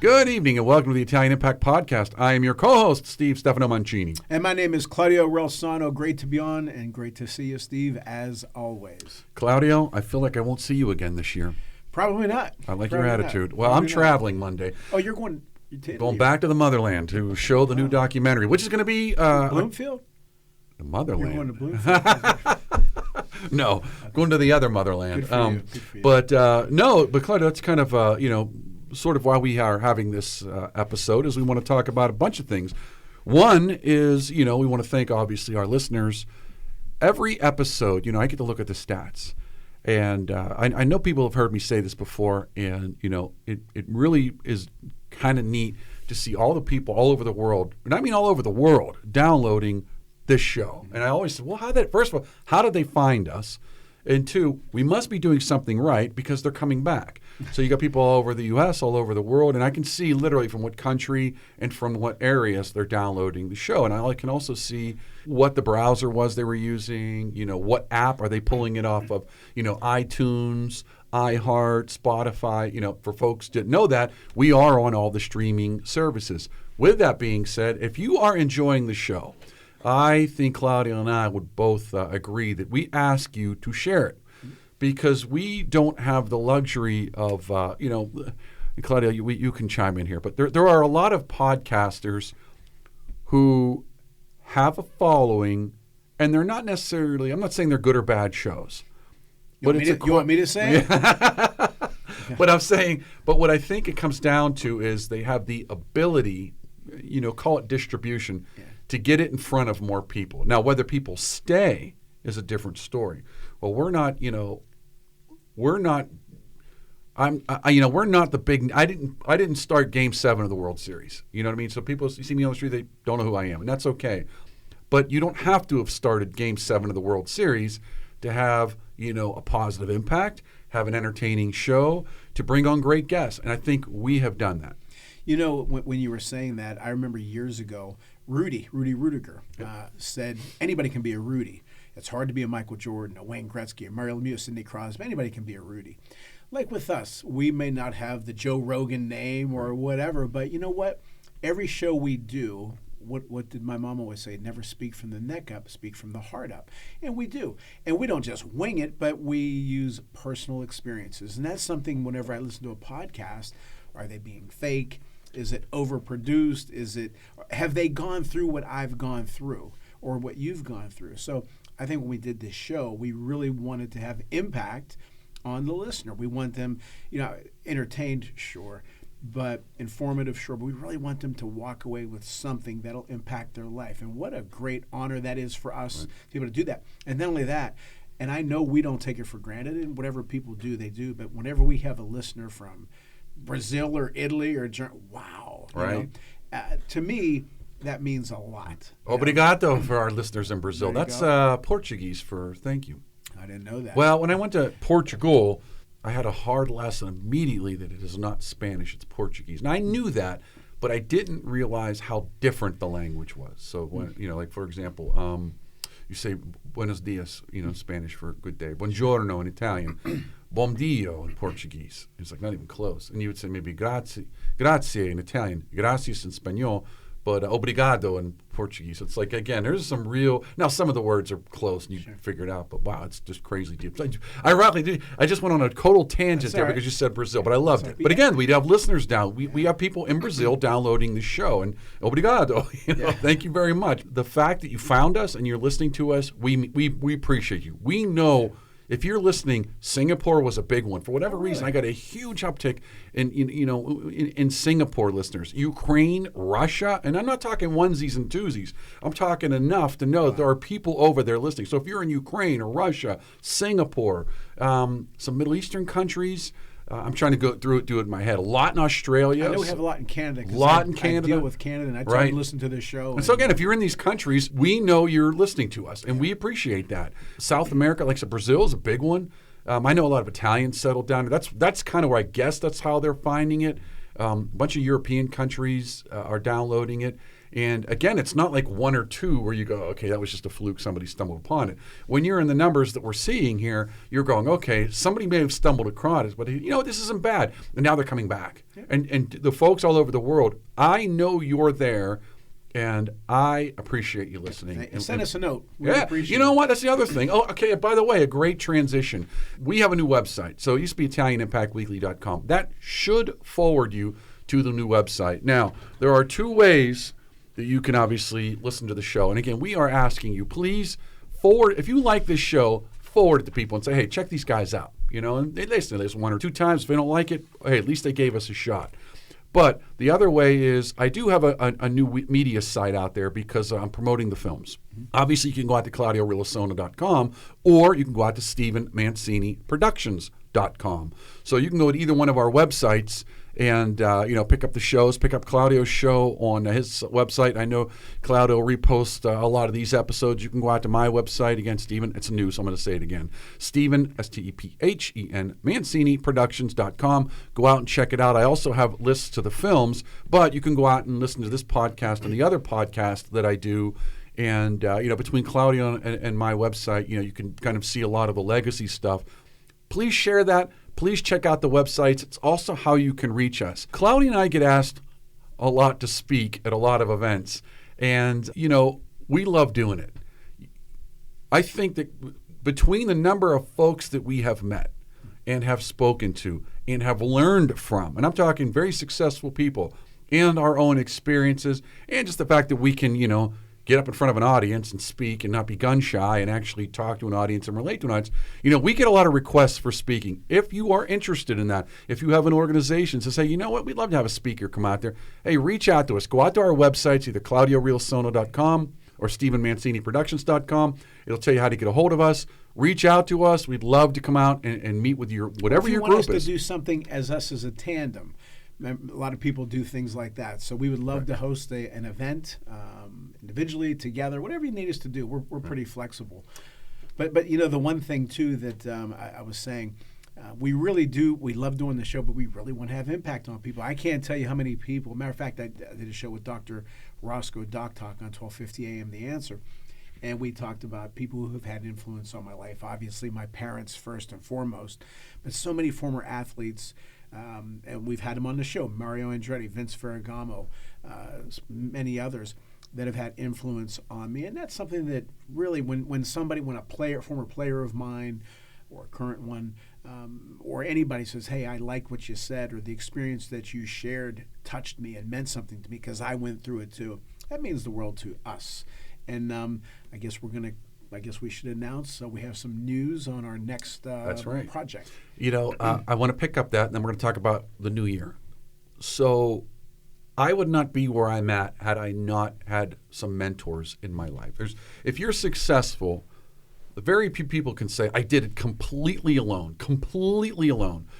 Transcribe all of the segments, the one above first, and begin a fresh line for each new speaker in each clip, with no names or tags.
Good evening and welcome to the Italian Impact Podcast. I am your co-host, Steve Stefano Mancini.
And my name is Claudio Relsano. Great to be on and great to see you, Steve, as always.
Claudio, I feel like I won't see you again this year.
Probably not.
I like
Probably
your attitude.
not.
Well,
Probably
I'm traveling Monday.
Oh, you're going to
Going back to the motherland to show the new documentary, which is going to be...
Bloomfield?
The motherland.
You're going to Bloomfield?
No, going to the other motherland.
Good for you. Good for you.
But no, but Claudio, that's kind of, sort of why we are having this episode is we want to talk about a bunch of things. One is, we want to thank, obviously, our listeners. Every episode, I get to look at the stats. And I know people have heard me say this before, and, it really is kind of neat to see all the people all over the world, and I mean all over the world, downloading this show. And I always say, well, first of all, how did they find us? And two, we must be doing something right because they're coming back. So you got people all over the U.S., all over the world, and I can see literally from what country and from what areas they're downloading the show. And I can also see what the browser was they were using, what app are they pulling it off of, iTunes, iHeart, Spotify. For folks that know that, we are on all the streaming services. With that being said, if you are enjoying the show, I think Claudio and I would both agree that we ask you to share it because we don't have the luxury of, Claudio, you can chime in here, but there are a lot of podcasters who have a following, and they're not necessarily, I'm not saying they're good or bad shows.
You want me to say it?
But I'm saying, but what I think it comes down to is they have the ability, call it distribution, to get it in front of more people. Now, whether people stay is a different story. Well, we're not the big. I didn't start Game 7 of the World Series. You know what I mean? So people see me on the street, they don't know who I am, and that's okay. But you don't have to have started Game 7 of the World Series to have a positive impact, have an entertaining show, to bring on great guests, and I think we have done that.
When you were saying that, I remember years ago, Rudy Rudiger said anybody can be a Rudy. It's hard to be a Michael Jordan, a Wayne Gretzky, a Mario Lemieux, Sidney Crosby. Anybody can be a Rudy. Like with us, we may not have the Joe Rogan name or whatever, but you know what? Every show we do, what did my mom always say? Never speak from the neck up, speak from the heart up. And we do. And we don't just wing it, but we use personal experiences. And that's something whenever I listen to a podcast, are they being fake? Is it overproduced? Have they gone through what I've gone through or what you've gone through? So I think when we did this show, we really wanted to have impact on the listener. We want them, entertained, sure, but informative, sure. But we really want them to walk away with something that'll impact their life. And what a great honor that is for us to be able to do that. And not only that, and I know we don't take it for granted, and whatever people do, they do. But whenever we have a listener from Brazil or Italy or Germany, wow.
Right.
To me, that means a lot.
Obrigado for our listeners in Brazil.
That's
Portuguese for thank you.
I didn't know that.
Well, when I went to Portugal, I had a hard lesson immediately that it is not Spanish, it's Portuguese. And I knew that, but I didn't realize how different the language was. So, when, like for example, you say buenos dias, in Spanish for good day. Buongiorno in Italian. Bom dia in Portuguese. It's like not even close. And you would say maybe grazie in Italian, gracias in Spanish, but obrigado in Portuguese. It's like, again, there's some real, now some of the words are close and you figure it out, but wow, it's just crazy deep. I just went on a total tangent there because you said Brazil, but I loved it. But again, we have listeners down. We have people in Brazil downloading the show, and obrigado. Thank you very much. The fact that you found us and you're listening to us, we appreciate you. We know. If you're listening, Singapore was a big one. For whatever reason, I got a huge uptick in Singapore listeners. Ukraine, Russia, and I'm not talking onesies and twosies. I'm talking enough to know that there are people over there listening. So if you're in Ukraine or Russia, Singapore, some Middle Eastern countries, I'm trying to do it in my head. A lot in Australia.
I know we have a lot in Canada.
I
deal with Canada, and I try to listen to this show.
And so again, if you're in these countries, we know you're listening to us, and we appreciate that. South America, like I said, Brazil is a big one. I know a lot of Italians settled down. That's kind of where I guess that's how they're finding it. A bunch of European countries are downloading it. And again, it's not like one or two where you go, okay, that was just a fluke, somebody stumbled upon it. When you're in the numbers that we're seeing here, you're going, okay, somebody may have stumbled across it, but this isn't bad. And now they're coming back. Yeah. And the folks all over the world, I know you're there, and I appreciate you listening.
And send us a note.
You know what? That's the other thing. Oh, okay, by the way, a great transition. We have a new website. So it used to be ItalianImpactWeekly.com. That should forward you to the new website. Now, there are two ways that you can obviously listen to the show. And again, we are asking you, please forward, if you like this show, forward it to people and say, hey, check these guys out. And they listen to this one or two times. If they don't like it, hey, at least they gave us a shot. But the other way is I do have a new media site out there because I'm promoting the films. Mm-hmm. Obviously, you can go out to ClaudioRilasona.com or you can go out to StephenManciniProductions.com. So you can go to either one of our websites and pick up the shows, pick up Claudio's show on his website. I know Claudio reposts a lot of these episodes. You can go out to my website. Again, Stephen, it's new, so I'm going to say it again. Stephen, Stephen, ManciniProductions.com. Go out and check it out. I also have lists to the films, but you can go out and listen to this podcast and the other podcast that I do. And, between Claudio and my website, you can kind of see a lot of the legacy stuff. Please share that. Please check out the websites. It's also how you can reach us. Claudia and I get asked a lot to speak at a lot of events, and, we love doing it. I think that between the number of folks that we have met and have spoken to and have learned from, and I'm talking very successful people, and our own experiences, and just the fact that we can, get up in front of an audience and speak and not be gun shy and actually talk to an audience and relate to an audience. We get a lot of requests for speaking. If you are interested in that, if you have an organization to say, you know what, we'd love to have a speaker come out there, hey, reach out to us. Go out to our websites, either ClaudioRilasona.com or StephenManciniProductions.com. It'll tell you how to get a hold of us. Reach out to us. We'd love to come out and meet with your whatever your group is.
If you want us to do something as a tandem, a lot of people do things like that. So we would love to host an event individually, together, whatever you need us to do. We're pretty flexible. But the one thing, too, that I was saying, we really do. We love doing the show, but we really want to have impact on people. I can't tell you how many people. Matter of fact, I did a show with Dr. Roscoe, Doc Talk, on 1250 AM, The Answer. And we talked about people who have had influence on my life. Obviously, my parents first and foremost, but so many former athletes. And we've had them on the show, Mario Andretti, Vince Ferragamo, many others that have had influence on me. And that's something that really, when a former player of mine or a current one, or anybody says, hey, I like what you said, or the experience that you shared touched me and meant something to me because I went through it too, that means the world to us. And I guess we should announce we have some news on our next
That's right.
project.
I want to pick up that, and then we're going to talk about the new year. So I would not be where I'm at had I not had some mentors in my life. If you're successful, very few people can say, I did it completely alone.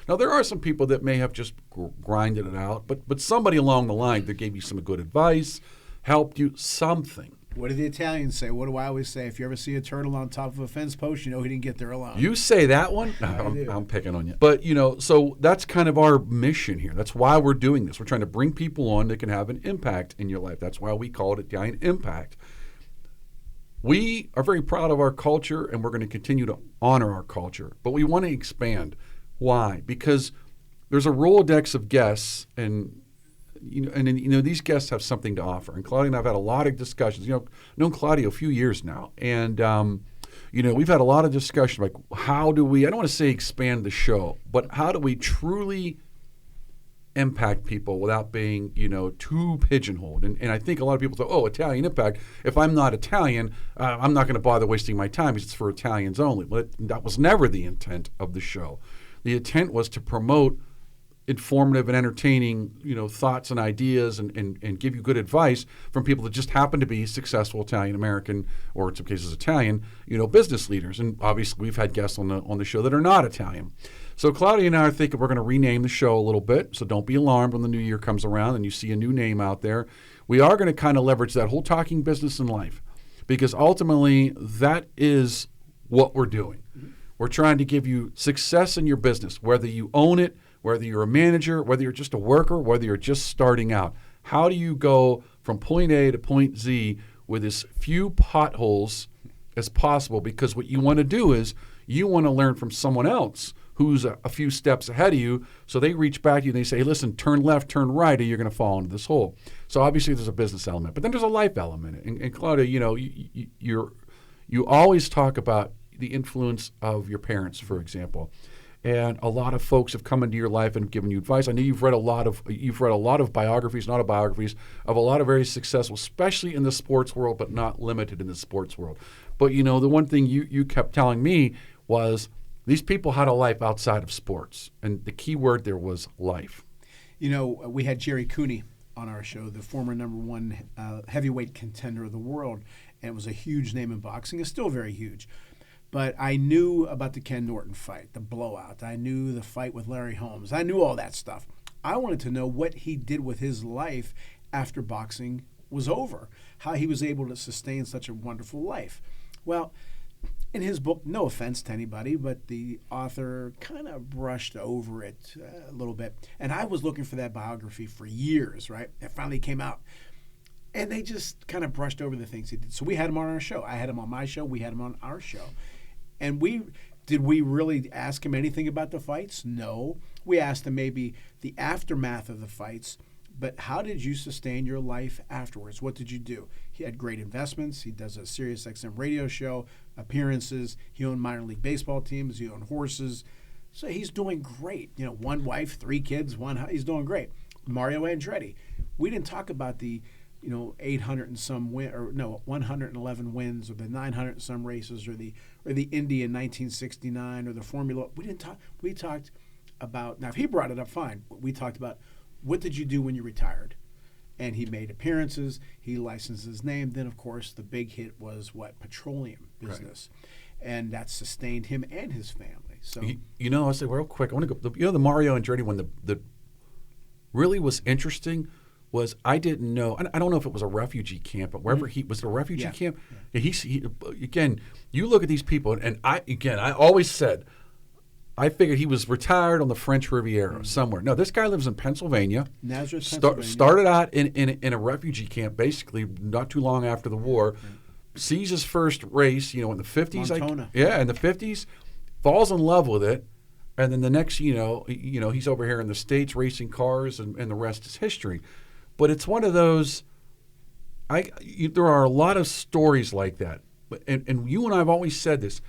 Now, there are some people that may have just grinded it out, but somebody along the line that gave you some good advice, helped you, something.
What do the Italians say? What do I always say? If you ever see a turtle on top of a fence post, he didn't get there alone.
You say that one? I'm picking on you. But, so that's kind of our mission here. That's why we're doing this. We're trying to bring people on that can have an impact in your life. That's why we call it Italian Impact. We are very proud of our culture, and we're going to continue to honor our culture. But we want to expand. Why? Because there's a Rolodex of guests, and these guests have something to offer. And Claudia and I have had a lot of discussions. Known Claudia a few years now, and we've had a lot of discussion like how do we? I don't want to say expand the show, but how do we truly impact people without being too pigeonholed? And I think a lot of people thought, Italian Impact. If I'm not Italian, I'm not going to bother wasting my time because it's for Italians only. But that was never the intent of the show. The intent was to promote informative and entertaining, thoughts and ideas and give you good advice from people that just happen to be successful Italian American, or in some cases Italian, business leaders. And obviously we've had guests on the show that are not Italian. So Claudia and I are thinking we're going to rename the show a little bit. So don't be alarmed when the new year comes around and you see a new name out there. We are going to kind of leverage that whole talking business and life, because ultimately that is what we're doing. We're trying to give you success in your business, whether you own it, whether you're a manager, whether you're just a worker, whether you're just starting out. How do you go from point A to point Z with as few potholes as possible? Because what you want to do is you want to learn from someone else who's a few steps ahead of you. So they reach back to you and they say, hey, listen, turn left, turn right, or you're going to fall into this hole. So obviously there's a business element, but then there's a life element. And Claudia, you always talk about the influence of your parents, for example. And a lot of folks have come into your life and given you advice. I know you've read a lot of biographies, not autobiographies, of a lot of very successful, especially in the sports world, but not limited in the sports world. But the one thing you kept telling me was these people had a life outside of sports, and the key word there was life.
We had Jerry Cooney on our show, the former #1 heavyweight contender of the world, and was a huge name in boxing. It's still very huge. But I knew about the Ken Norton fight, the blowout. I knew the fight with Larry Holmes. I knew all that stuff. I wanted to know what he did with his life after boxing was over, how he was able to sustain such a wonderful life. Well, in his book, no offense to anybody, but the author kind of brushed over it a little bit. And I was looking for that biography for years, right? It finally came out. And they just kind of brushed over the things he did. So we had him on our show. I had him on my show. We had him on our show. And did we really ask him anything about the fights? No. We asked him maybe the aftermath of the fights, but how did you sustain your life afterwards? What did you do? He had great investments. He does a Sirius XM radio show, appearances. He owned minor league baseball teams. He owned horses. So he's doing great. 1 wife, 3 kids, he's doing great. Mario Andretti. We didn't talk about the 800 and some 111 wins, or the 900 and some races, or the Indy in 1969, or the Formula. We didn't talk. We talked about, now if he brought it up, fine. We talked about what did you do when you retired, and he made appearances. He licensed his name. Then of course the big hit was petroleum business, right. And that sustained him and his family. So
I'll say real quick. I want to go. The Mario Andretti one. The really was interesting. Was I didn't know. I don't know if it was a refugee camp, but wherever he was, a refugee camp. Yeah. He again. You look at these people, and I always said, I figured he was retired on the French Riviera somewhere. No, this guy lives in Pennsylvania.
Nazareth, Pennsylvania.
Started out in a refugee camp, basically not too long after the war. Right. Sees his first race, in the 50s. In the 50s, falls in love with it. And then the next, he's over here in the States racing cars, and the rest is history. But it's one of those. There are a lot of stories like that, and you and I have always said this: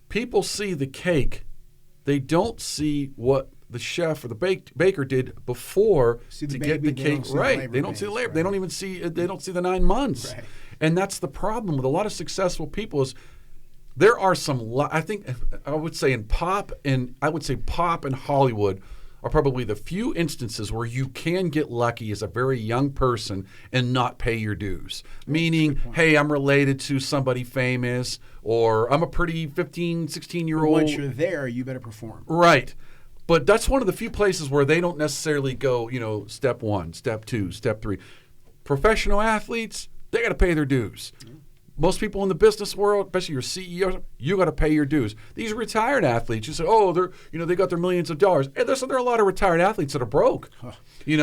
people see the cake, they don't see what the chef or the baker did before to get the cake right. They don't see the labor. Right. They don't even see. They don't see the 9 months, right. And that's the problem with a lot of successful people. Is there are some. I think I would say pop and Hollywood are probably the few instances where you can get lucky as a very young person and not pay your dues. Meaning, hey, I'm related to somebody famous, or I'm a pretty 15, 16-year-old.
Once you're there, you better perform.
Right. But that's one of the few places where they don't necessarily go, step 1, step 2, step 3. Professional athletes, they got to pay their dues. Mm-hmm. Most people in the business world, especially your CEO, you got to pay your dues. These retired athletes, you say, they got their millions of dollars. And there are a lot of retired athletes that are broke. Huh.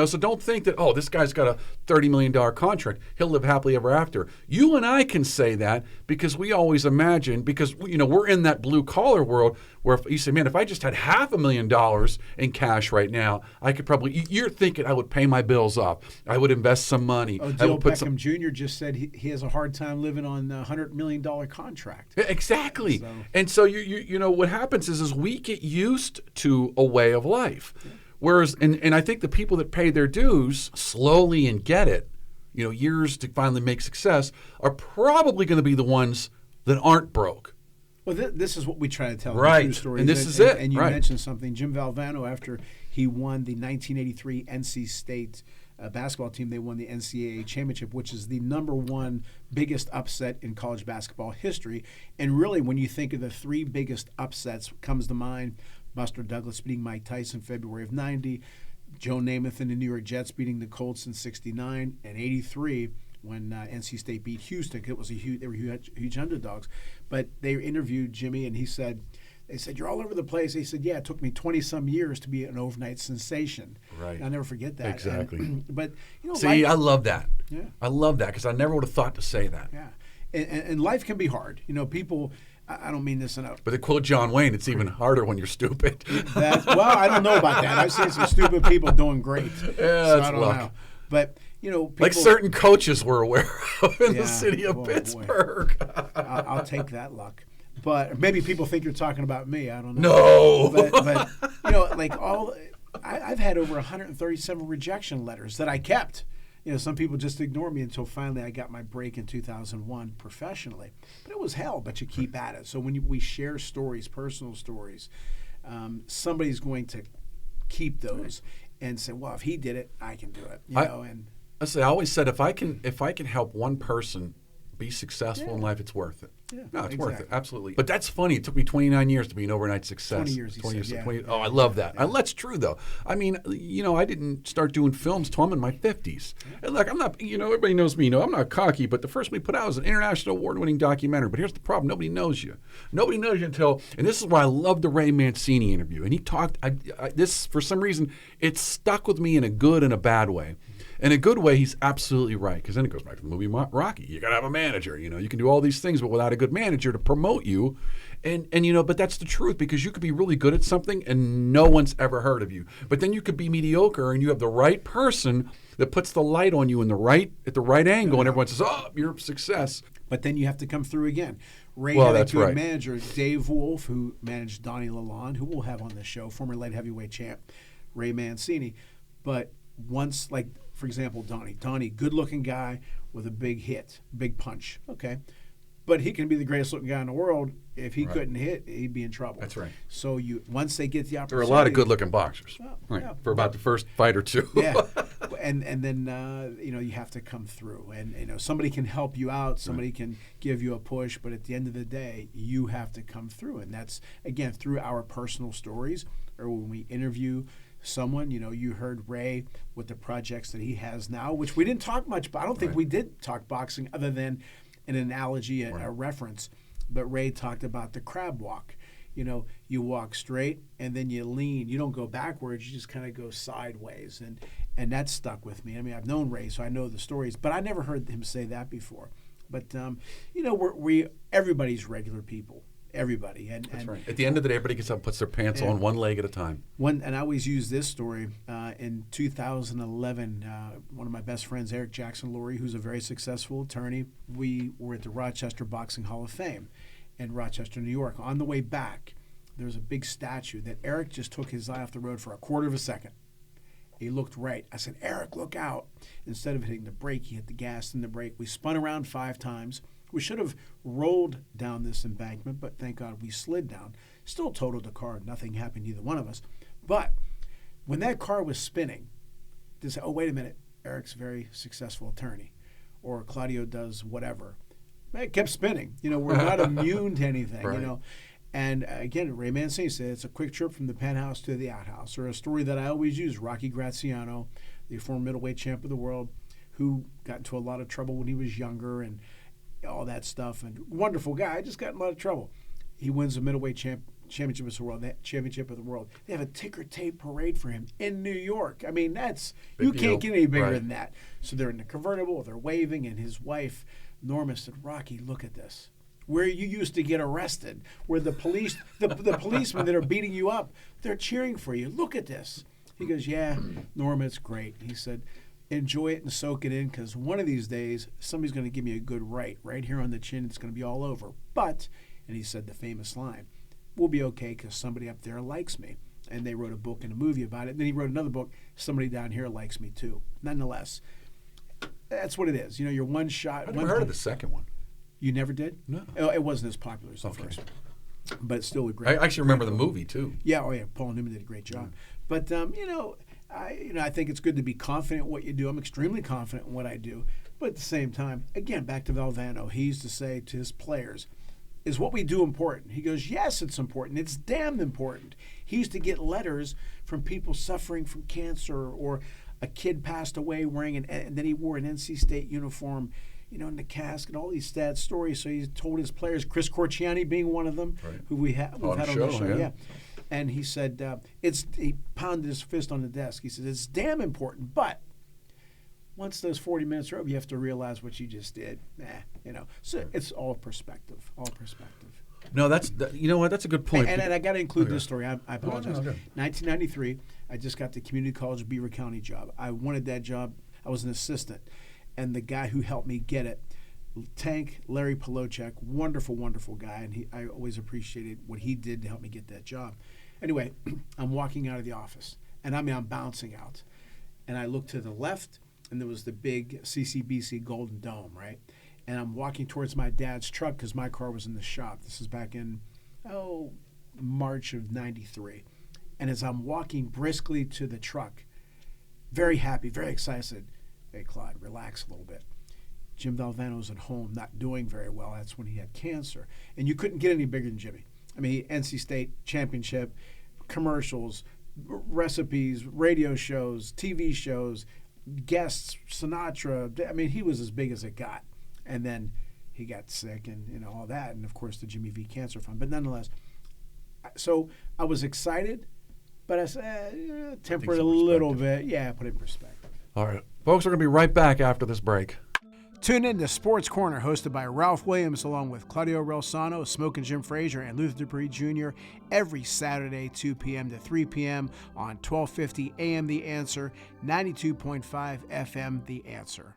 So don't think that, this guy's got a $30 million contract. He'll live happily ever after. You and I can say that because we always imagine, because, we're in that blue collar world where if you say, man, if I just had $500,000 in cash right now, I could probably, you're thinking I would pay my bills off. I would invest some money.
Odell Beckham Jr. just said he has a hard time living on a $100 million contract.
Exactly. And so you what happens is we get used to a way of life. Yeah. Whereas, and I think the people that pay their dues slowly and get it, years to finally make success, are probably going to be the ones that aren't broke.
Well, this is what we try to tell.
Right.
In true stories.
And this is it.
And you
right.
mentioned something. Jim Valvano, after he won the 1983 NC State basketball team, they won the NCAA championship, which is the #1 biggest upset in college basketball history. And really, when you think of the 3 biggest upsets, comes to mind Buster Douglas beating Mike Tyson February of '90, Joe Namath and the New York Jets beating the Colts in '69, and '83 when NC State beat Houston. They were huge underdogs. But they interviewed Jimmy, and he said They said, "You're all over the place." He said, "Yeah, it took me 20-some years to be an overnight sensation."
Right.
I'll never forget that.
Exactly.
But,
See, I love that.
Yeah.
I love that because I never would have thought to say that.
Yeah. And life can be hard. People, I don't mean this in a...
But to quote John Wayne, it's even harder when you're stupid.
Well, I don't know about that. I've seen some stupid people doing great.
Yeah,
I don't know. But, people...
Like certain coaches we're aware of in the city of
boy.
Pittsburgh.
I'll take that luck. But maybe people think you're talking about me. I don't know.
No.
But I've had over 137 rejection letters that I kept. Some people just ignore me until finally I got my break in 2001 professionally. But it was hell, but you keep at it. So when we share stories, personal stories, somebody's going to keep those and say, well, if he did it, I can do it. I
always said if I can help one person be successful in life, it's worth it.
Yeah,
no, it's worth it. Absolutely. But that's funny. It took me 29 years to be an overnight success.
20 years,
20. Oh, I love that. Yeah. That's true, though. I mean, I didn't start doing films till I'm in my 50s. And look, I'm not, everybody knows me. I'm not cocky, but the first one we put out was an international award-winning documentary. But here's the problem. Nobody knows you. Nobody knows you until, and this is why I love the Ray Mancini interview. And he talked, this, for some reason, it stuck with me in a good and a bad way. In a good way, he's absolutely right, because then it goes back to the movie Rocky. You got to have a manager. You can do all these things, but without a good manager to promote you, and but that's the truth, because you could be really good at something and no one's ever heard of you. But then you could be mediocre, and you have the right person that puts the light on you at the right angle, and everyone says, "Oh, you're a success."
But then you have to come through again. Ray had a good manager, Dave Wolf, who managed Donnie Lalonde, who we'll have on the show, former light heavyweight champ, Ray Mancini. But once, like, for example, Donnie, good-looking guy with a big hit, big punch. Okay. But he can be the greatest-looking guy in the world. If he couldn't hit, he'd be in trouble.
That's right.
So once they get the opportunity...
There are a lot of good-looking boxers, for about the first fight or two.
Yeah. And then, you have to come through. And, somebody can help you out. Somebody can give you a push. But at the end of the day, you have to come through. And that's, again, through our personal stories or when we interview someone. You heard Ray with the projects that he has now, which we didn't talk much about. I don't think we did talk boxing other than an analogy, a reference. But Ray talked about the crab walk. You walk straight and then you lean. You don't go backwards. You just kind of go sideways. And that stuck with me. I mean, I've known Ray, so I know the stories, but I never heard him say that before. But, everybody's regular people. Everybody.
That's right. At the end of the day, everybody gets up and puts their pants on one leg at a time.
And I always use this story. In 2011, one of my best friends, Eric Jackson Laurie, who's a very successful attorney, we were at the Rochester Boxing Hall of Fame in Rochester, New York. On the way back, there was a big statue that Eric just took his eye off the road for a quarter of a second. He looked right. I said, "Eric, look out." Instead of hitting the brake, he hit the gas and the brake. We spun around 5 times. We should have rolled down this embankment, but thank God we slid down. Still totaled the car. Nothing happened to either one of us. But when that car was spinning, they said, "Oh, wait a minute. Eric's a very successful attorney." Or Claudio does whatever. It kept spinning. We're not immune to anything,
Right.
And again, Ray Mancini said it's a quick trip from the penthouse to the outhouse. Or a story that I always use, Rocky Graziano, the former middleweight champ of the world, who got into a lot of trouble when he was younger and all that stuff. And wonderful guy, just got in a lot of trouble. He wins the middleweight championship of the world. They have a ticker tape parade for him in New York. I mean, you can't get any bigger than that. So they're in the convertible, they're waving, and his wife, Norma, said, "Rocky, look at this. Where you used to get arrested, where the police, the policemen that are beating you up, they're cheering for you. Look at this." He goes, "Yeah, Norma, it's great." He said, "Enjoy it and soak it in, because one of these days, somebody's going to give me a good right here on the chin. It's going to be all over. But," and he said the famous line, "we'll be okay because somebody up there likes me." And they wrote a book and a movie about it. And then he wrote another book, "Somebody Down Here Likes Me Too." Nonetheless, that's what it is. You're one shot.
I never heard of the second one.
You never did?
No.
It wasn't as popular as the first. But it's still a great.
I actually remember the movie too.
Yeah, Paul Newman did a great job. But I think it's good to be confident in what you do. I'm extremely confident in what I do. But at the same time, again, back to Valvano, he used to say to his players, "Is what we do important?" He goes, "Yes, it's important. It's damn important." He used to get letters from people suffering from cancer, or a kid passed away and then he wore an NC State uniform. in the cask and all these sad stories. So he told his players, Chris Corciani being one of them,
Right.
who we've had on the show.
Yeah.
And he said, he pounded his fist on the desk. He said, it's damn important, but once those 40 minutes are over, you have to realize what you just did. So it's all perspective.
No, you know what? That's a good point.
And I got to include this story. I apologize.
No, okay.
1993, I just got the community college Beaver County job. I wanted that job. I was an assistant. And the guy who helped me get it, Tank Larry Polochek, wonderful, wonderful guy. And I always appreciated what he did to help me get that job. Anyway, I'm walking out of the office. And I'm bouncing out. And I look to the left, and there was the big CCBC Golden Dome, right? And I'm walking towards my dad's truck because my car was in the shop. This is back in, March of 93. And as I'm walking briskly to the truck, very happy, very excited, I said, hey, Claude, relax a little bit. Jim Valvano's at home, not doing very well. That's when he had cancer. And you couldn't get any bigger than Jimmy. I mean, NC State championship, commercials, recipes, radio shows, TV shows, guests, Sinatra. I mean, he was as big as it got. And then he got sick and all that. And, of course, the Jimmy V Cancer Fund. But nonetheless, so I was excited, but I said, temper it a little bit. Yeah, put it in perspective.
All right. Folks, we're going to be right back after this break.
Tune in to Sports Corner, hosted by Ralph Williams, along with Claudio Relsano, Smoke and Jim Frazier, and Luther Dupree Jr. every Saturday, 2 p.m. to 3 p.m. on 1250 AM The Answer, 92.5 FM The Answer.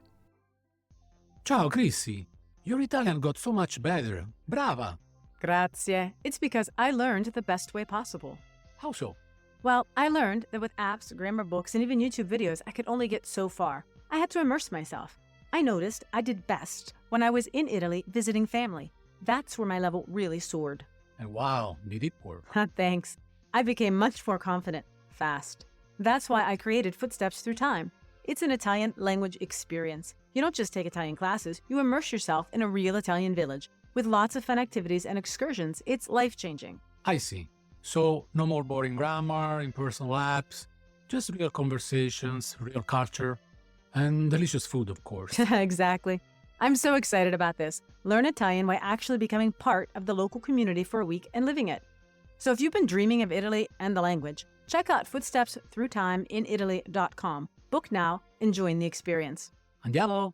Ciao, Chrissy. Your Italian got so much better. Brava.
Grazie. It's because I learned the best way possible.
How so?
Well, I learned that with apps, grammar books, and even YouTube videos, I could only get so far. I had to immerse myself. I noticed I did best when I was in Italy visiting family. That's where my level really soared.
And wow, did it work?
Thanks. I became much more confident, fast. That's why I created Footsteps Through Time. It's an Italian language experience. You don't just take Italian classes, you immerse yourself in a real Italian village. With lots of fun activities and excursions, it's life-changing.
I see. So, no more boring grammar, impersonal apps, just real conversations, real culture, and delicious food, of course.
Exactly. I'm so excited about this. Learn Italian by actually becoming part of the local community for a week and living it. So if you've been dreaming of Italy and the language, check out Footsteps Through Time in Italy.com. Book now and join the experience.
Andiamo!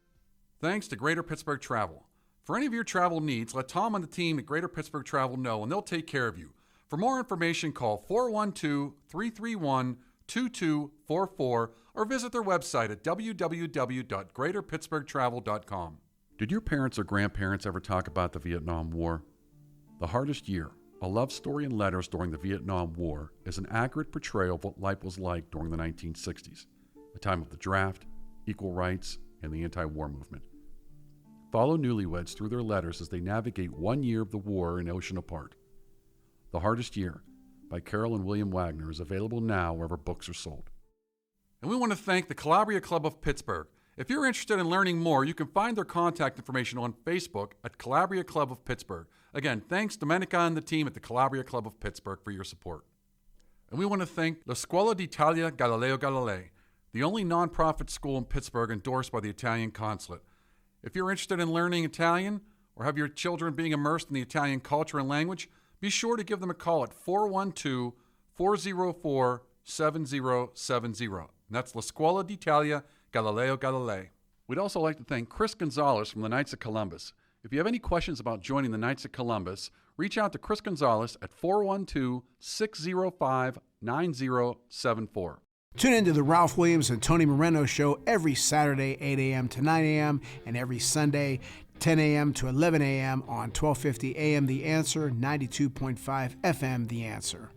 Thanks to Greater Pittsburgh Travel. For any of your travel needs, let Tom and the team at Greater Pittsburgh Travel know, and they'll take care of you. For more information, call 412-331-2244 or visit their website at www.greaterpittsburghtravel.com. Did your parents or grandparents ever talk about the Vietnam War? The Hardest Year, a love story and letters during the Vietnam War, is an accurate portrayal of what life was like during the 1960s, a time of the draft, equal rights, and the anti-war movement. Follow newlyweds through their letters as they navigate 1 year of the war an ocean apart. The Hardest Year by Carol and William Wagner is available now wherever books are sold. And we want to thank the Calabria Club of Pittsburgh. If you're interested in learning more, you can find their contact information on Facebook at Calabria Club of Pittsburgh. Again, thanks Domenica and the team at the Calabria Club of Pittsburgh for your support. And we want to thank La Scuola d'Italia Galileo Galilei, the only nonprofit school in Pittsburgh endorsed by the Italian Consulate. If you're interested in learning Italian or have your children being immersed in the Italian culture and language, be sure to give them a call at 412-404-7070. And that's La Scuola d'Italia Galileo Galilei. We'd also like to thank Chris Gonzalez from the Knights of Columbus. If you have any questions about joining the Knights of Columbus, reach out to Chris Gonzalez at 412-605-9074.
Tune into the Ralph Williams and Tony Moreno Show every Saturday, 8 a.m. to 9 a.m., and every Sunday, 10 a.m. to 11 a.m. on 1250 a.m. The Answer, 92.5 FM The Answer.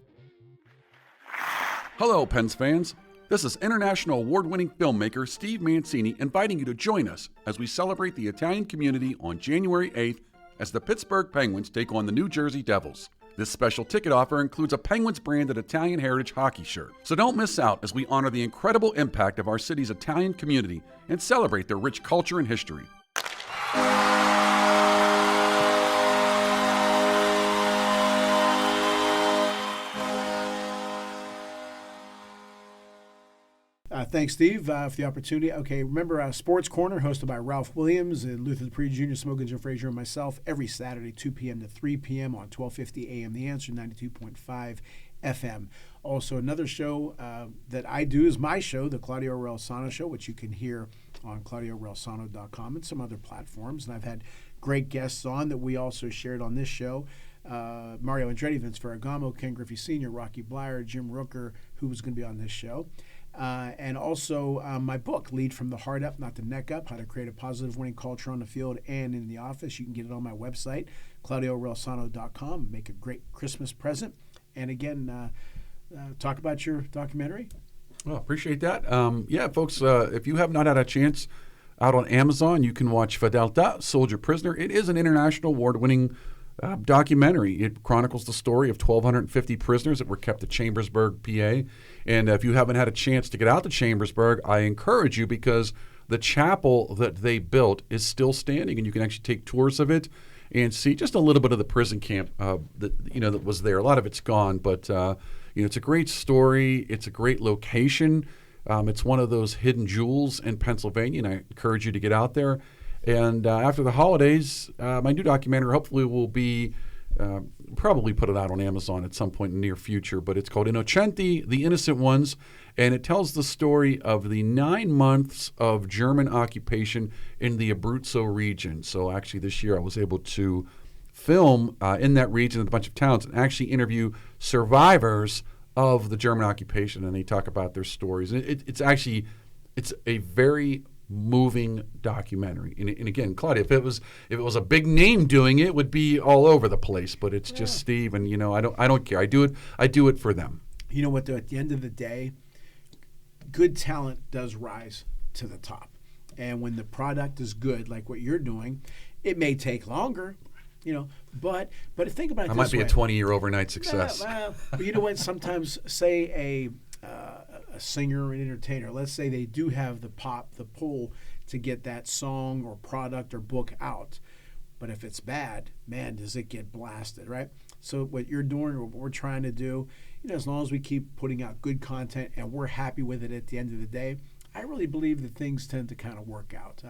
Hello, Pens fans. This is international award-winning filmmaker Steve Mancini inviting you to join us as we celebrate the Italian community on January 8th as the Pittsburgh Penguins take on the New Jersey Devils. This special ticket offer includes a Penguins-branded Italian Heritage hockey shirt. So don't miss out as we honor the incredible impact of our city's Italian community and celebrate their rich culture and history.
Thanks, Steve, for the opportunity. Okay, remember Sports Corner, hosted by Ralph Williams and Luther Dupree Jr., Smoking Jim Frazier, and myself, every Saturday, 2 p.m. to 3 p.m. on 1250 a.m. The Answer, 92.5 FM. Also, another show that I do is my show, The Claudio Relsano Show, which you can hear on ClaudioRelsano.com and some other platforms. And I've had great guests on that we also shared on this show. Mario Andretti, Vince Ferragamo, Ken Griffey Sr., Rocky Blyer, Jim Rooker, who was going to be on this show. And also my book, Lead from the Heart Up, Not the Neck Up, How to Create a Positive Winning Culture on the Field and in the Office. You can get it on my website, ClaudioRelsano.com. Make a great Christmas present. And again, talk about your documentary.
Well, appreciate that. Yeah, folks, if you have not had a chance out on Amazon, you can watch Fedelta, Soldier Prisoner. It is an international award-winning documentary. It chronicles the story of 1,250 prisoners that were kept at Chambersburg, PA. And if you haven't had a chance to get out to Chambersburg, I encourage you, because the chapel that they built is still standing, and you can actually take tours of it and see just a little bit of the prison camp that was there. A lot of it's gone, but it's a great story. It's a great location. It's one of those hidden jewels in Pennsylvania, and I encourage you to get out there. And after the holidays, my new documentary hopefully will be probably put it out on Amazon at some point in the near future, but it's called Innocenti, The Innocent Ones, and it tells the story of the 9 months of German occupation in the Abruzzo region. So actually this year I was able to film in that region, in a bunch of towns, and actually interview survivors of the German occupation, and they talk about their stories. And it's a very moving documentary. And again, Claudia, if it was a big name doing it, would be all over the place. But it's just Steve, and I don't care. I do it for them.
You know what? Though, at the end of the day, good talent does rise to the top, and when the product is good, like what you're doing, it may take longer. But think about it.
I might be a 20-year overnight success.
But you know what? Sometimes, say a singer or an entertainer, let's say they do have the pull to get that song or product or book out. But if it's bad, man, does it get blasted, right? So what you're doing, or what we're trying to do, as long as we keep putting out good content and we're happy with it at the end of the day, I really believe that things tend to kind of work out.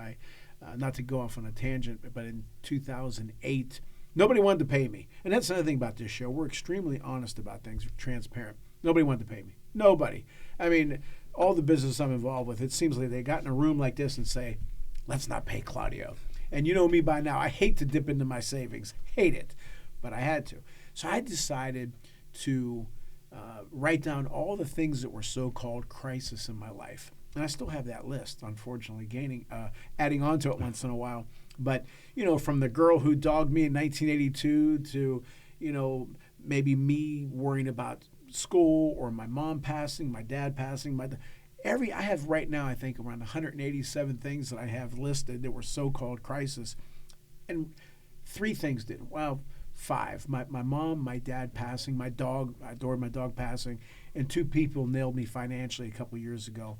Not to go off on a tangent, but in 2008, nobody wanted to pay me. And that's another thing about this show. We're extremely honest about things, transparent. Nobody wanted to pay me. Nobody. I mean, all the business I'm involved with, it seems like they got in a room like this and say, let's not pay Claudio. And you know me by now. I hate to dip into my savings. Hate it. But I had to. So I decided to write down all the things that were so-called crisis in my life. And I still have that list, unfortunately, adding on to it once in a while. But, from the girl who dogged me in 1982 to, maybe me worrying about school, or my mom passing, my dad passing, I have right now, I think, around 187 things that I have listed that were so-called crisis. And 3 things did. Well, 5. My mom, my dad passing, my dog, I adored my dog passing, and 2 people nailed me financially a couple years ago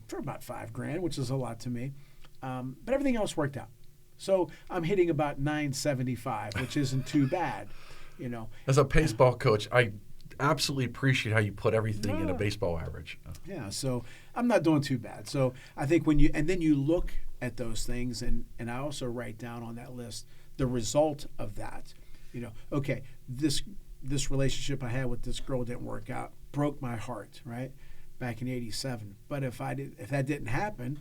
for about $5,000, which is a lot to me. But everything else worked out. So I'm hitting about 975, which isn't too bad,
As a baseball coach, I absolutely appreciate how you put everything in a baseball average.
Yeah, so I'm not doing too bad. So I think then you look at those things, and I also write down on that list the result of that. Okay, this relationship I had with this girl didn't work out, broke my heart, right? Back in '87. But if that didn't happen,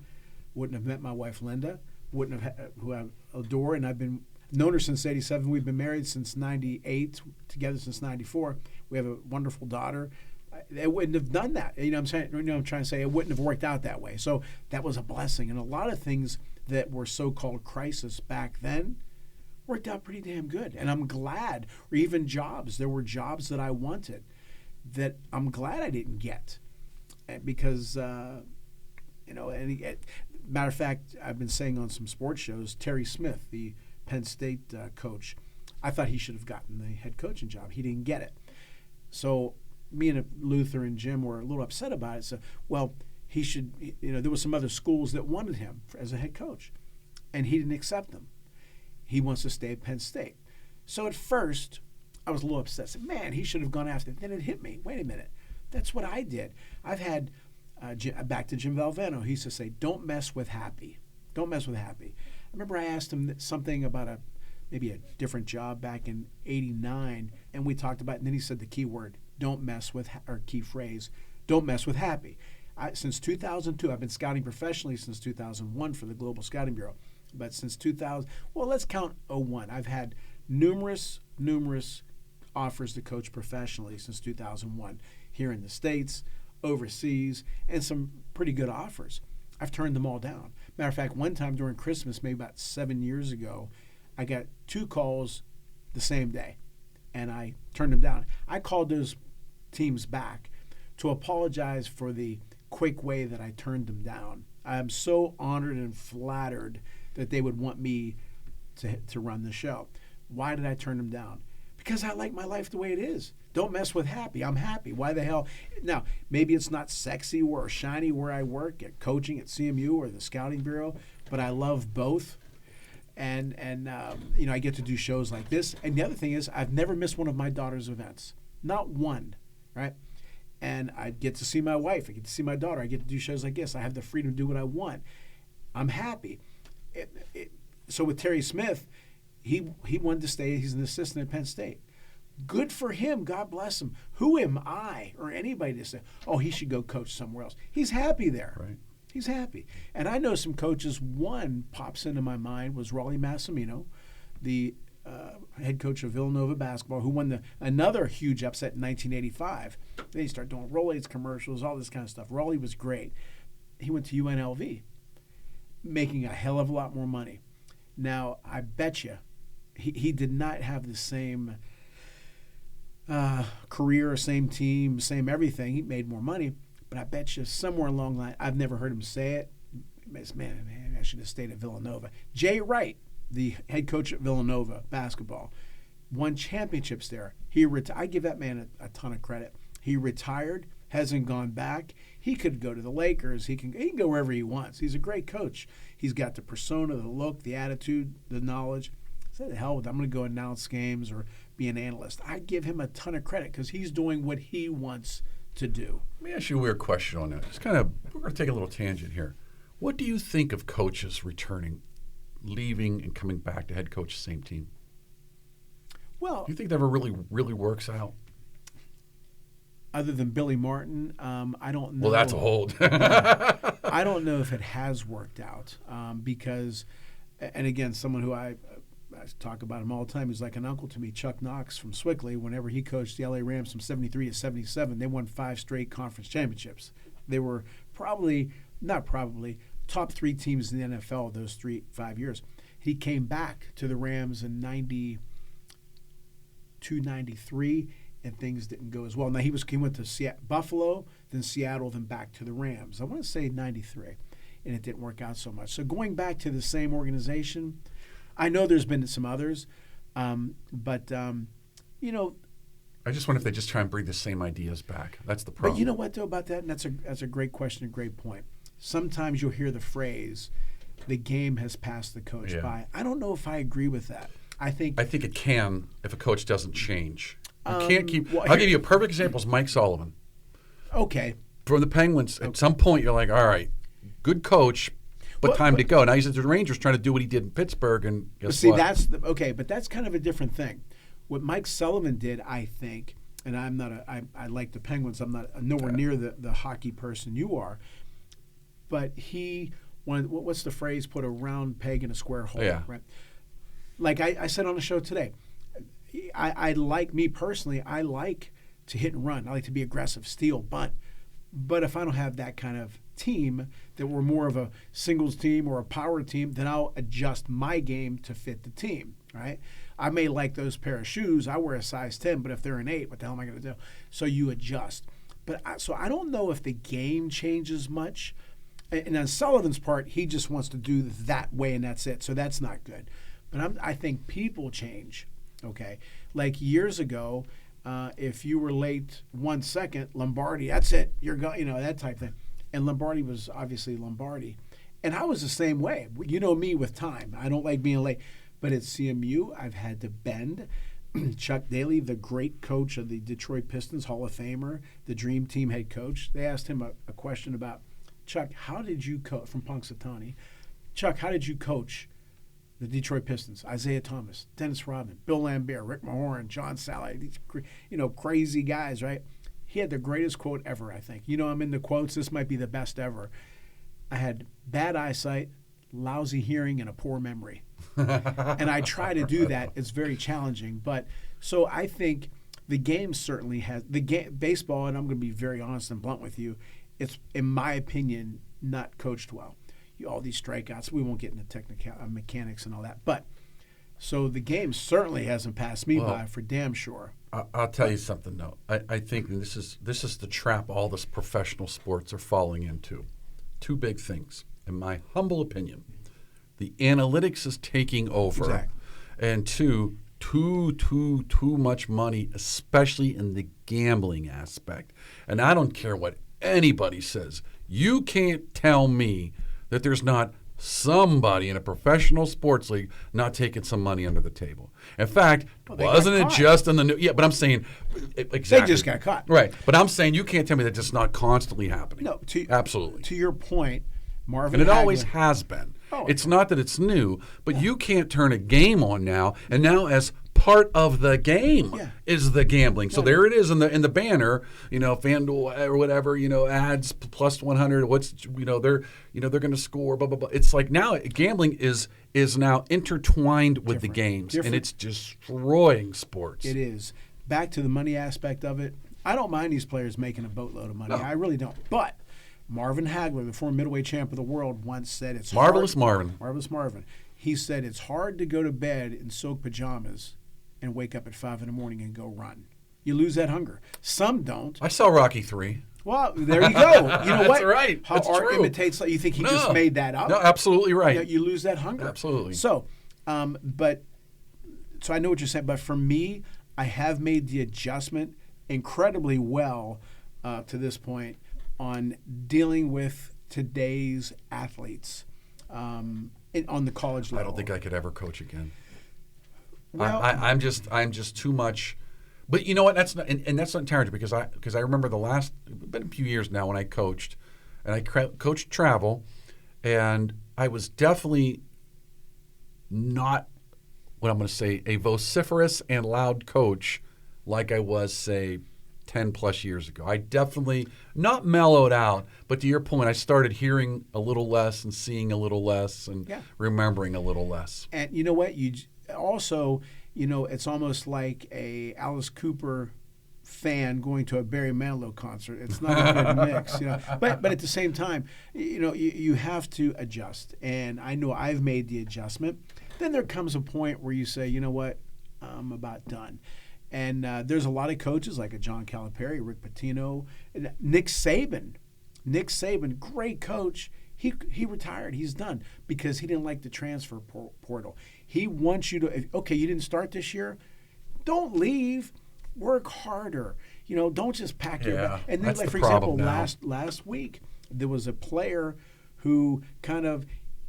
wouldn't have met my wife Linda, wouldn't have who I adore, and I've been known her since '87. We've been married since '98, together since '94. We have a wonderful daughter. It wouldn't have done that. I'm saying. I'm trying to say it wouldn't have worked out that way. So that was a blessing, and a lot of things that were so-called crisis back then worked out pretty damn good. And I'm glad. Or even jobs. There were jobs that I wanted that I'm glad I didn't get, because matter of fact, I've been saying on some sports shows, Terry Smith, the Penn State coach, I thought he should have gotten the head coaching job. He didn't get it. So me and Luther and Jim were a little upset about it. So, he should, there were some other schools that wanted him as a head coach, and he didn't accept them. He wants to stay at Penn State. So at first, I was a little upset. I said, man, he should have gone after it. Then it hit me. Wait a minute. That's what I did. I've had back to Jim Valvano. He used to say, "Don't mess with happy. Don't mess with happy." I remember I asked him something about maybe a different job back in '89, and we talked about it, and then he said the key word, "Don't mess with," or key phrase, "Don't mess with happy." Since 2002, I've been scouting professionally since 2001 for the Global Scouting Bureau. But since 2000, well, let's count '01. I've had numerous offers to coach professionally since 2001 here in the States, overseas, and some pretty good offers. I've turned them all down. Matter of fact, one time during Christmas, maybe about 7 years ago, I got 2 calls the same day, and I turned them down. I called those teams back to apologize for the quick way that I turned them down. I'm so honored and flattered that they would want me to run the show. Why did I turn them down? Because I like my life the way it is. Don't mess with happy. I'm happy. Why the hell? Now, maybe it's not sexy or shiny where I work at coaching at CMU or the Scouting Bureau, but I love both. And I get to do shows like this. And the other thing is, I've never missed one of my daughter's events. Not one, right? And I get to see my wife. I get to see my daughter. I get to do shows like this. I have the freedom to do what I want. I'm happy. So with Terry Smith, he wanted to stay. He's an assistant at Penn State. Good for him. God bless him. Who am I or anybody to say, oh, he should go coach somewhere else? He's happy there.
Right.
He's happy. And I know some coaches. One pops into my mind was Raleigh Massimino, the head coach of Villanova basketball, who won another huge upset in 1985. Then he started doing Rolaids commercials, all this kind of stuff. Raleigh was great. He went to UNLV, making a hell of a lot more money. Now, I bet you he did not have the same career, same team, same everything. He made more money, but I bet you somewhere along the line, I've never heard him say it. Man, I should have stayed at Villanova. Jay Wright, the head coach at Villanova basketball, won championships there. I give that man a ton of credit. He retired, hasn't gone back. He could go to the Lakers. He can go wherever he wants. He's a great coach. He's got the persona, the look, the attitude, the knowledge. Say the hell with it. I'm going to go announce games or be an analyst. I give him a ton of credit because he's doing what he wants to do.
Let me ask you a weird question on that. We're going to take a little tangent here. What do you think of coaches returning, leaving and coming back to head coach the same team?
Well,
do you think that ever really works out?
Other than Billy Martin, I don't know.
Well, that's a hold.
I don't know if it has worked out because, and again, someone who I talk about him all the time, he's like an uncle to me, Chuck Knox from Swickley. Whenever he coached the LA Rams from 73 to 77, they won 5 straight conference championships. They were top 3 teams in the NFL those 5 years. He came back to the Rams in 92, 93, and things didn't go as well. Now, he went to Buffalo, then Seattle, then back to the Rams. I want to say 93, and it didn't work out so much. So going back to the same organization, I know there's been some others, but I
just wonder if they just try and bring the same ideas back. That's the problem.
But you know what, though, about that? And that's a great question, a great point. Sometimes you'll hear the phrase, the game has passed the coach by. I don't know if I agree with that. I think
it can if a coach doesn't change. You can't keep. I'll give you a perfect example. Is Mike Sullivan.
Okay.
From the Penguins, at some point you're like, all right, good coach, but time to go. Now he's at the Rangers trying to do what he did in Pittsburgh, and guess what?
But that's kind of a different thing. What Mike Sullivan did, I think, and I like the Penguins. I'm not nowhere near the hockey person you are, but he wanted, what's the phrase? Put a round peg in a square hole.
Yeah.
Right. Like I said on the show today, I like, me personally, I like to hit and run. I like to be aggressive, steal, bunt. But if I don't have that kind of team, that we're more of a singles team or a power team, then I'll adjust my game to fit the team, right? I may like those pair of shoes. I wear a size 10, but if they're an 8, what the hell am I going to do? So you adjust. But I don't know if the game changes much. And on Sullivan's part, he just wants to do that way, and that's it. So that's not good. But I think people change, okay? Like years ago, if you were late 1 second, Lombardi, that's it. You're going, that type thing. And Lombardi was obviously Lombardi. And I was the same way. You know me with time. I don't like being late. But at CMU, I've had to bend. Chuck Daly, the great coach of the Detroit Pistons, Hall of Famer, the Dream Team head coach, they asked him a question about, Chuck, how did you coach, from Punxsutawney, Chuck, how did you coach the Detroit Pistons? Isaiah Thomas, Dennis Rodman, Bill Lambert, Rick Mahorn, John Sally, these crazy guys, right? He had the greatest quote ever, I think. I'm in the quotes. This might be the best ever. I had bad eyesight, lousy hearing, and a poor memory. And I try to do that. It's very challenging. But so I think the game certainly has baseball, and I'm going to be very honest and blunt with you, it's, in my opinion, not coached well. All these strikeouts, we won't get into technical mechanics and all that. But so the game certainly hasn't passed me by for damn sure.
I'll tell you something, though. I think this is the trap all this professional sports are falling into. Two big things, in my humble opinion. The analytics is taking over.
Exactly.
And two, too much money, especially in the gambling aspect. And I don't care what anybody says. You can't tell me that there's not somebody in a professional sports league not taking some money under the table. In fact, wasn't it just in the news? Yeah, but I'm saying exactly.
They just got caught.
Right. But I'm saying you can't tell me that it's not constantly happening.
No,
absolutely.
To your point, Marvin
And it
Hagler,
always has been.
Oh,
it's not that it's new, but you can't turn a game on now, and now as part of the game is the gambling. So there it is in the banner, FanDuel or whatever, ads plus 100. What's they're going to score, blah blah blah. It's like now gambling is now intertwined with the games, and it's destroying sports.
It is. Back to the money aspect of it. I don't mind these players making a boatload of money. I really don't. But Marvin Hagler, the former middleweight champ of the world, once said it's
Marvelous
hard.
Marvin.
He said it's hard to go to bed in silk pajamas and wake up at 5 a.m. and go run. You lose that hunger. Some don't.
I saw Rocky III.
Well, there you go. You know what?
That's right.
How
That's
art
true.
imitates. You think he just made that up?
No, absolutely right.
You lose that hunger.
Absolutely.
So, so I know what you're saying. But for me, I have made the adjustment incredibly well to this point on dealing with today's athletes on the college level.
I don't think I could ever coach again.
Well,
I'm just too much. But you know what? That's not, and that's not entirely because I remember it's been a few years now when I coached, and I coached travel, and I was definitely not what I'm going to say a vociferous and loud coach like I was, say, 10 plus years ago. I definitely not mellowed out, but to your point, I started hearing a little less and seeing a little less and remembering a little less.
And you know what? You also, it's almost like a Alice Cooper fan going to a Barry Manilow concert. It's not a good mix, But at the same time, you have to adjust. And I know I've made the adjustment. Then there comes a point where you say, you know what, I'm about done. And there's a lot of coaches like a John Calipari, Rick Pitino, and Nick Saban. Nick Saban, great coach. He retired. He's done because he didn't like the transfer portal. He wants you to, you didn't start this year, don't leave. Work harder. Don't just pack your bag. And then, like for example, last week there was a player who kind of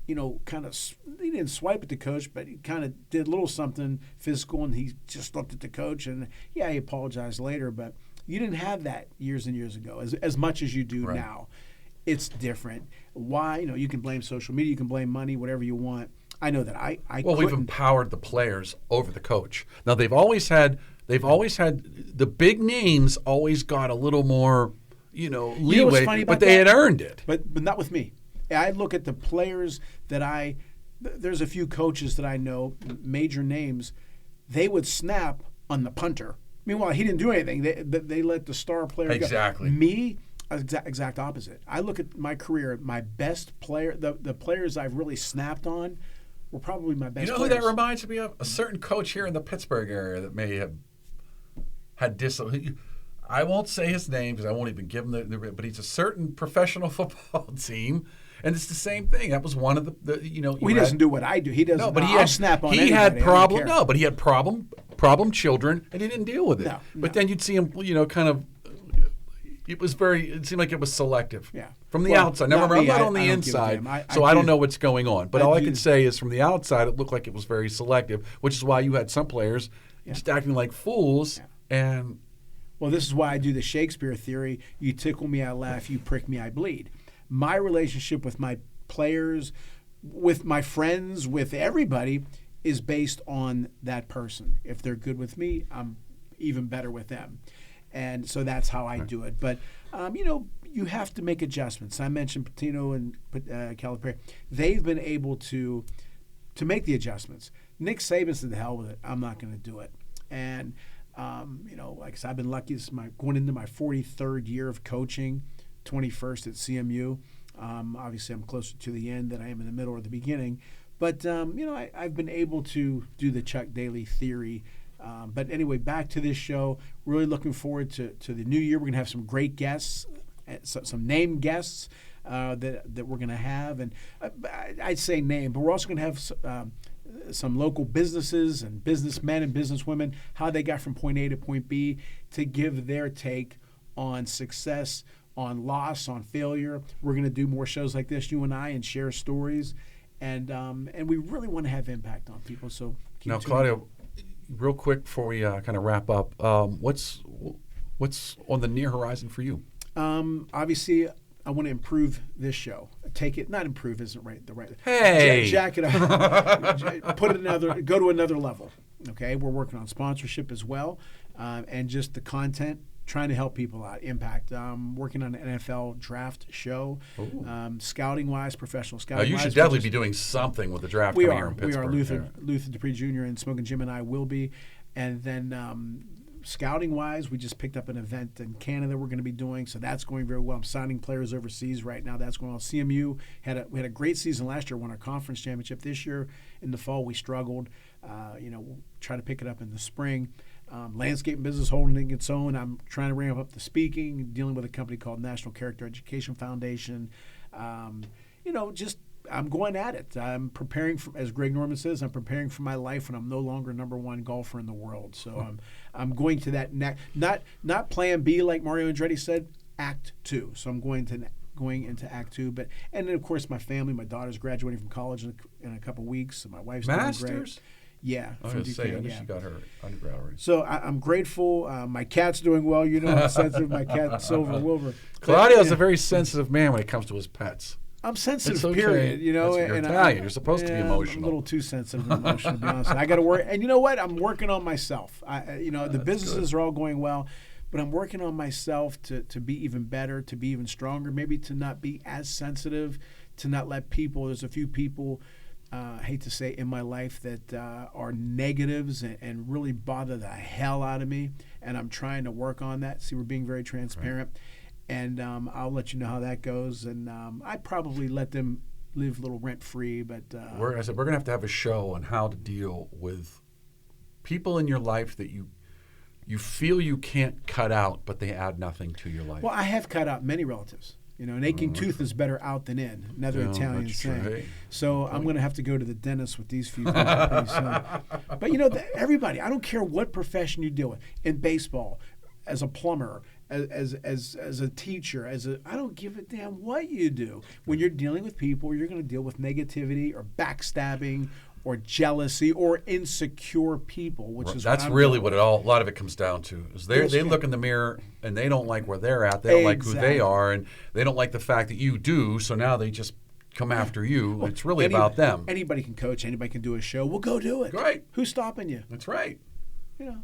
he didn't swipe at the coach, but he kind of did a little something physical, and he just looked at the coach, and he apologized later. But you didn't have that years and years ago, as much as you do now. It's different. Why? You can blame social media, you can blame money, whatever you want. I know that
we've empowered the players over the coach. Now they've always had the big names always got a little more leeway, but they had earned it.
But not with me. I look at the players that there's a few coaches that I know, major names, they would snap on the punter. Meanwhile, he didn't do anything. They let the star player
exactly.
go. Me, exact opposite. I look at my career, my best player, the players I've really snapped on were probably my best players.
Who that reminds me of? A certain coach here in the Pittsburgh area that may have had I won't say his name because I won't even give him but he's a certain professional football team. And it's the same thing. That was one of the he
doesn't do what I do. He doesn't.
No, but
I'll snap on anybody.
He had problem. No, but he had problem children, and he didn't deal with it. But then you'd see him, kind of. It seemed like it was selective.
Yeah.
From the outside. Now, remember, I'm not on the inside, so I don't know what's going on. But all I can say is from the outside, it looked like it was very selective, which is why you had some players, just acting like fools. And
well, this is why I do the Shakespeare theory. You tickle me, I laugh. You prick me, I bleed. My relationship with my players, with my friends, with everybody is based on that person. If they're good with me, I'm even better with them. And so that's how I do it. But, you have to make adjustments. I mentioned Patino and Calipari. They've been able to make the adjustments. Nick Saban said, the hell with it. I'm not going to do it. And, like I said, I've been lucky. This is going into my 43rd year of coaching, 21st at CMU. Obviously, I'm closer to the end than I am in the middle or the beginning. But, I've been able to do the Chuck Daly theory. But anyway, back to this show. Really looking forward to the new year. We're going to have some great guests, some named guests that we're going to have. And I'd say name, but we're also going to have some local businesses and businessmen and businesswomen, how they got from point A to point B, to give their take on success, on loss, on failure. We're going to do more shows like this, you and I, and share stories. And we really want to have impact on people. So keep
now,
tuning
Claudio, real quick before we kind of wrap up, what's on the near horizon for you?
Obviously, I want to improve this show. Take it, not improve isn't the right.
Hey,
jack it up, go to another level. Okay, we're working on sponsorship as well, and just the content, trying to help people out, impact. Working on an NFL draft show, scouting wise, professional scouting.
You should definitely be doing something with the draft coming here in Pittsburgh.
We are. Luther Dupree Jr. and Smoking Jim and I will be, and then. Scouting wise, we just picked up an event in Canada we're going to be doing, so that's going very well. I'm signing players overseas right now. That's going well. CMU we had a great season last year, won our conference championship. This year in the fall we struggled. We'll try to pick it up in the spring. Landscape business holding its own. I'm trying to ramp up the speaking, dealing with a company called National Character Education Foundation. I'm going at it. I'm preparing for, as Greg Norman says, I'm preparing for my life when I'm no longer number one golfer in the world. So I'm going to that next, not plan B like Mario Andretti said, act 2. So I'm going into act 2. And then of course my family, my daughter's graduating from college in a couple weeks. So my wife's doing great.
Masters?
Yeah.
I was going to say, I know she got her undergrad already.
So I'm grateful. My cat's doing well. I'm sensitive. My cat, Silver Wilbur.
Claudio's a very sensitive man when it comes to his pets.
I'm sensitive,
okay.
period.
You're Italian. You're supposed to be emotional.
I'm a little too sensitive and emotional, to be honest. I got to work. And you know what? I'm working on myself. The businesses are all going well, but I'm working on myself to be even better, to be even stronger, maybe to not be as sensitive, to not let people. There's a few people, I hate to say, in my life that are negatives and really bother the hell out of me, and I'm trying to work on that. See, we're being very transparent. Right. And I'll let you know how that goes. And I probably let them live a little rent-free. But
we're going to have a show on how to deal with people in your life that you feel you can't cut out, but they add nothing to your life.
Well, I have cut out many relatives. An aching tooth is better out than in. Another Italian saying. Right. So I'm going to have to go to the dentist with these few people pretty soon. But, everybody, I don't care what profession you deal with. In baseball, as a plumber, as a teacher, I don't give a damn what you do. When you're dealing with people, you're going to deal with negativity or backstabbing or jealousy or insecure people, which is
that's really what a lot of it comes down to. Is they look in the mirror and they don't like where they're at. They don't like who they are, and they don't like the fact that you do. So now they just come after you. Well, it's really about them.
Anybody can coach. Anybody can do a show. Well, go do it.
Right.
Who's stopping you?
That's right. They're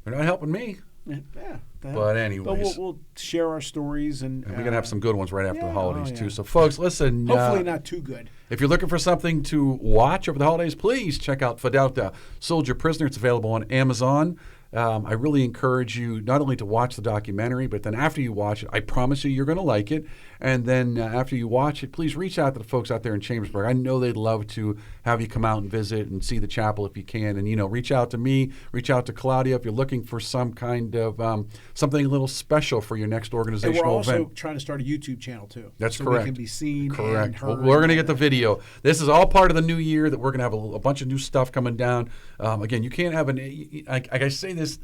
not helping me.
Yeah.
But anyways.
But we'll share our stories. And
we're going to have some good ones right after the holidays, too. So, folks, listen.
Hopefully not too good.
If you're looking for something to watch over the holidays, please check out Fidel, Soldier Prisoner. It's available on Amazon. I really encourage you not only to watch the documentary, but then after you watch it, I promise you're going to like it. And then after you watch it, please reach out to the folks out there in Chambersburg. I know they'd love to have you come out and visit and see the chapel if you can. And, reach out to me, reach out to Claudia if you're looking for some kind of something a little special for your next organizational event.
And we're also trying to start a YouTube channel, too.
That's
so
correct.
We can be seen
and
heard.
We're going to get the video. This is all part of the new year that we're going to have a bunch of new stuff coming down. Again, you can't have I say this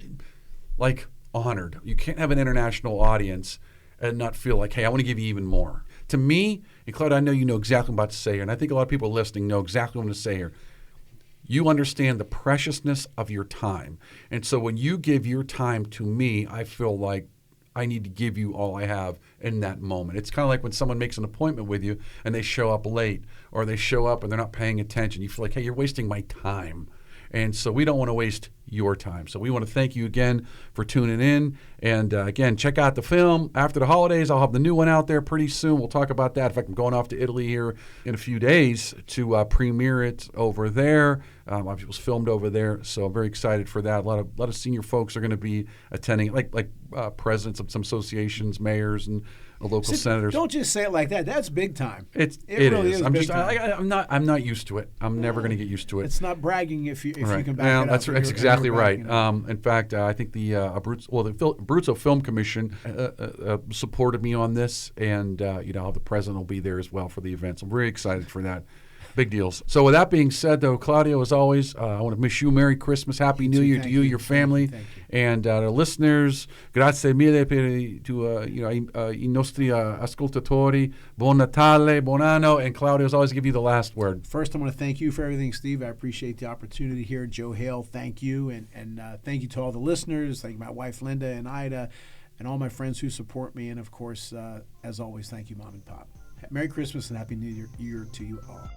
like honored. You can't have an international audience and not feel like, hey, I want to give you even more. To me, and Claude, I know you know exactly what I'm about to say here, and I think a lot of people listening know exactly what I'm going to say here. You understand the preciousness of your time. And so when you give your time to me, I feel like I need to give you all I have in that moment. It's kind of like when someone makes an appointment with you and they show up late, or they show up and they're not paying attention. You feel like, hey, you're wasting my time. And so we don't want to waste your time. So we want to thank you again for tuning in. And again, check out the film. After the holidays, I'll have the new one out there pretty soon. We'll talk about that. In fact, I'm going off to Italy here in a few days to premiere it over there. It was filmed over there, so I'm very excited for that. A lot of senior folks are going to be attending, like presidents of some associations, mayors, and local senators.
Don't just say it like that. That's big time.
It
really
is.
is big time.
I'm not used to it. I'm never going to get used to it.
It's not bragging if you
Right.
can back
Well,
it up.
that's
If you're
exactly right.
backing it up.
In fact, I think the Abruzzo Film Commission supported me on this, and the president will be there as well for the events. I'm very excited for that. Big deals. So with that being said, though, Claudio, as always, I want to wish you Merry Christmas, Happy New Year to you, your family,
Thank you.
and the listeners. Grazie mille per i nostri ascoltatori. Buon Natale, buon anno, and Claudio, as always, give you the last word.
First, I want to thank you for everything, Steve. I appreciate the opportunity here. Joe Hale, thank you. And thank you to all the listeners. Thank you, my wife, Linda, and Ida, and all my friends who support me. And, of course, as always, thank you, Mom and Pop. Merry Christmas and Happy New Year to you all.